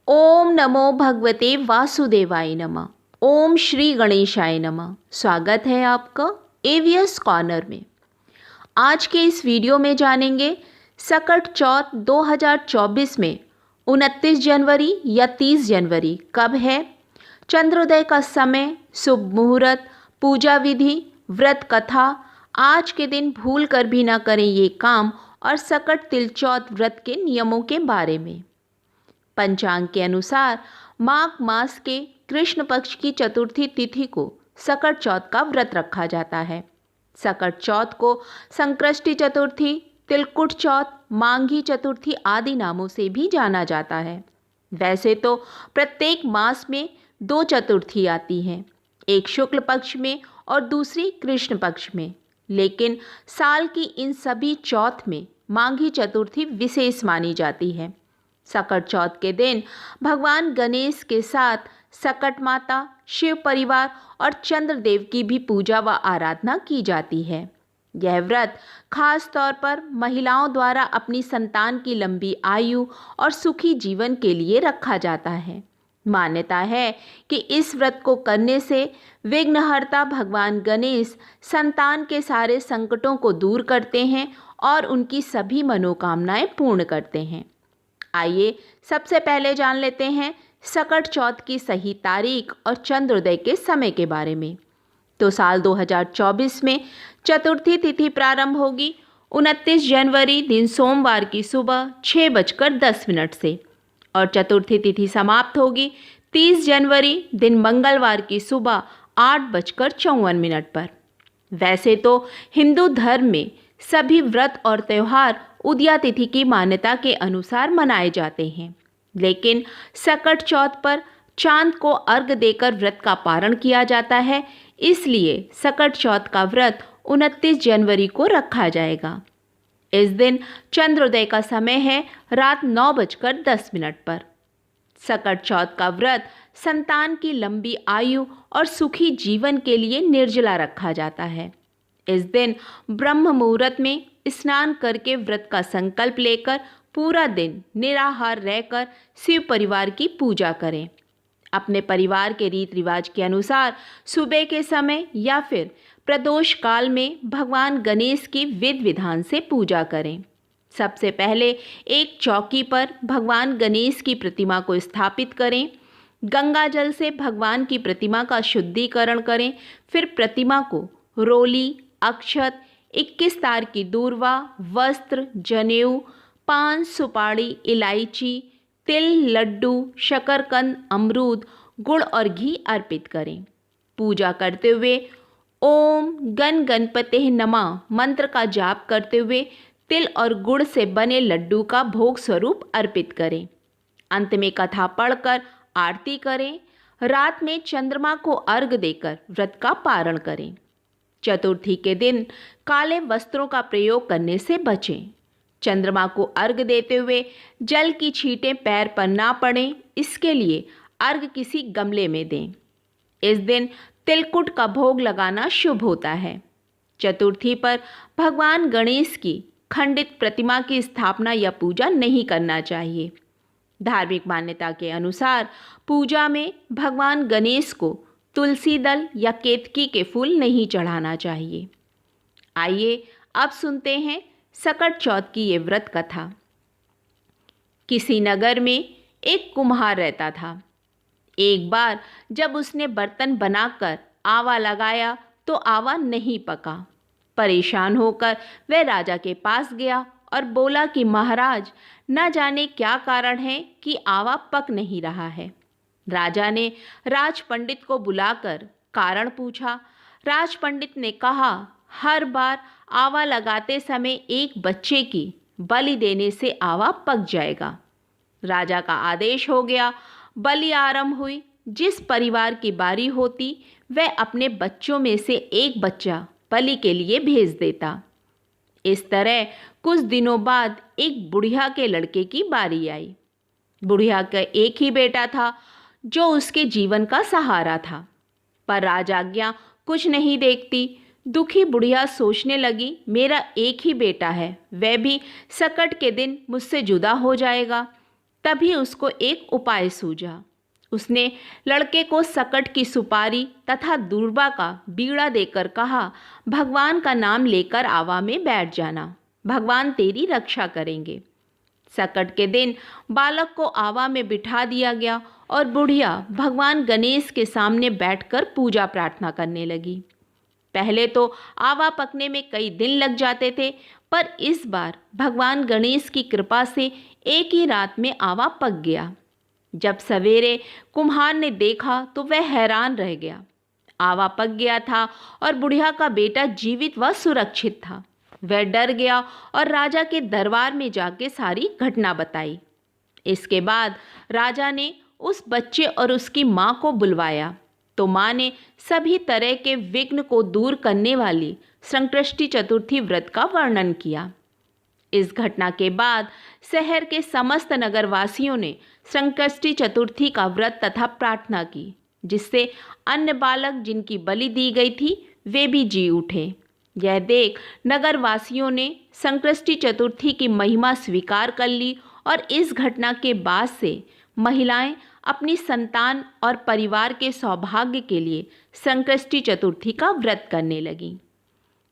ओम नमो भगवते वासुदेवाय नमः। ओम श्री गणेशाय नमः। स्वागत है आपका एवीएस कॉर्नर में। आज के इस वीडियो में जानेंगे सकट चौथ 2024 में 29 जनवरी या 30 जनवरी कब है, चंद्रोदय का समय, शुभ मुहूर्त, पूजा विधि, व्रत कथा, आज के दिन भूल कर भी ना करें ये काम और सकट तिलचौथ व्रत के नियमों के बारे में। पंचांग के अनुसार माघ मास के कृष्ण पक्ष की चतुर्थी तिथि को सकट चौथ का व्रत रखा जाता है। सकट चौथ को संकृष्टि चतुर्थी, तिलकुट चौथ, मांगी चतुर्थी आदि नामों से भी जाना जाता है। वैसे तो प्रत्येक मास में 2 चतुर्थी आती हैं, एक शुक्ल पक्ष में और दूसरी कृष्ण पक्ष में, लेकिन साल की इन सभी चौथ में मांगी चतुर्थी विशेष मानी जाती है। सकट चौथ के दिन भगवान गणेश के साथ सकट माता, शिव परिवार और चंद्रदेव की भी पूजा व आराधना की जाती है। यह व्रत खास तौर पर महिलाओं द्वारा अपनी संतान की लंबी आयु और सुखी जीवन के लिए रखा जाता है। मान्यता है कि इस व्रत को करने से विघ्नहर्ता भगवान गणेश संतान के सारे संकटों को दूर करते हैं और उनकी सभी मनोकामनाएं पूर्ण करते हैं। आइए सबसे पहले जान लेते हैं सकट चौथ की सही तारीख और चंद्रोदय के समय के बारे में। तो साल 2024 में चतुर्थी तिथि प्रारंभ होगी 29 जनवरी दिन सोमवार की सुबह 6:10 से और चतुर्थी तिथि समाप्त होगी 30 जनवरी दिन मंगलवार की सुबह 8:54 पर। वैसे तो हिंदू धर्म में सभी व्रत और त्यौहार उदया तिथि की मान्यता के अनुसार मनाए जाते हैं, लेकिन सकट चौथ पर चांद को अर्घ देकर व्रत का पारण किया जाता है, इसलिए सकट चौथ का व्रत 29 जनवरी को रखा जाएगा। इस दिन चंद्रोदय का समय है रात 9:10 पर। सकट चौथ का व्रत संतान की लंबी आयु और सुखी जीवन के लिए निर्जला रखा जाता है। इस दिन ब्रह्म मुहूर्त में स्नान करके व्रत का संकल्प लेकर पूरा दिन निराहार रहकर शिव परिवार की पूजा करें। अपने परिवार के रीति रिवाज के अनुसार सुबह के समय या फिर प्रदोष काल में भगवान गणेश की विधि विधान से पूजा करें। सबसे पहले एक चौकी पर भगवान गणेश की प्रतिमा को स्थापित करें। गंगा जल से भगवान की प्रतिमा का शुद्धिकरण करें। फिर प्रतिमा को रोली, अक्षत, 21 तार की दूर्वा, वस्त्र, जनेऊ, पान, सुपारी, इलायची, तिल, लड्डू, शकरकंद, अमरूद, गुड़ और घी अर्पित करें। पूजा करते हुए ओम गण गणपते नमः मंत्र का जाप करते हुए तिल और गुड़ से बने लड्डू का भोग स्वरूप अर्पित करें। अंत में कथा पढ़कर आरती करें। रात में चंद्रमा को अर्घ देकर व्रत का पारण करें। चतुर्थी के दिन काले वस्त्रों का प्रयोग करने से बचें। चंद्रमा को अर्घ देते हुए जल की छींटें पैर पर ना पड़ें, इसके लिए अर्घ किसी गमले में दें। इस दिन तिलकुट का भोग लगाना शुभ होता है। चतुर्थी पर भगवान गणेश की खंडित प्रतिमा की स्थापना या पूजा नहीं करना चाहिए। धार्मिक मान्यता के अनुसार पूजा में भगवान गणेश को तुलसी दल या केतकी के फूल नहीं चढ़ाना चाहिए। आइए अब सुनते हैं सकट चौथ की ये व्रत कथा। किसी नगर में एक कुम्हार रहता था। एक बार जब उसने बर्तन बनाकर आवा लगाया तो आवा नहीं पका। परेशान होकर वह राजा के पास गया और बोला कि महाराज, न जाने क्या कारण है कि आवा पक नहीं रहा है। राजा ने राज पंडित को बुलाकर कारण पूछा। राज पंडित ने कहा, हर बार आवा लगाते समय एक बच्चे की बलि देने से आवा पक जाएगा। राजा का आदेश हो गया। बलि आरंभ हुई। जिस परिवार की बारी होती वह अपने बच्चों में से एक बच्चा बलि के लिए भेज देता। इस तरह कुछ दिनों बाद एक बुढ़िया के लड़के की बारी आई। बुढ़िया का एक ही बेटा था जो उसके जीवन का सहारा था, पर राजाज्ञा कुछ नहीं देखती। दुखी बुढ़िया सोचने लगी, मेरा एक ही बेटा है, वह भी सकट के दिन मुझसे जुदा हो जाएगा। तभी उसको एक उपाय सूझा। उसने लड़के को सकट की सुपारी तथा दूर्बा का बीड़ा देकर कहा, भगवान का नाम लेकर आवा में बैठ जाना, भगवान तेरी रक्षा करेंगे। सकट के दिन बालक को आवा में बिठा दिया गया और बुढ़िया भगवान गणेश के सामने बैठकर पूजा प्रार्थना करने लगी। पहले तो आवा पकने में कई दिन लग जाते थे, पर इस बार भगवान गणेश की कृपा से एक ही रात में आवा पक गया। जब सवेरे कुम्हार ने देखा तो वह हैरान रह गया। आवा पक गया था और बुढ़िया का बेटा जीवित व सुरक्षित था। वह डर गया और राजा के दरबार में जाके सारी घटना बताई। इसके बाद राजा ने उस बच्चे और उसकी माँ को बुलवाया तो माँ ने सभी तरह के विघ्न को दूर करने वाली संकष्टी चतुर्थी व्रत का वर्णन किया। इस घटना के बाद शहर के समस्त नगरवासियों ने संकष्टी चतुर्थी का व्रत तथा प्रार्थना की, जिससे अन्य बालक जिनकी बलि दी गई थी वे भी जी उठे। यह देख नगरवासियों ने संकष्टी चतुर्थी की महिमा स्वीकार कर ली और इस घटना के बाद से महिलाएं अपनी संतान और परिवार के सौभाग्य के लिए संकष्टी चतुर्थी का व्रत करने लगीं।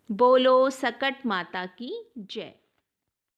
बोलो सकट माता की जय।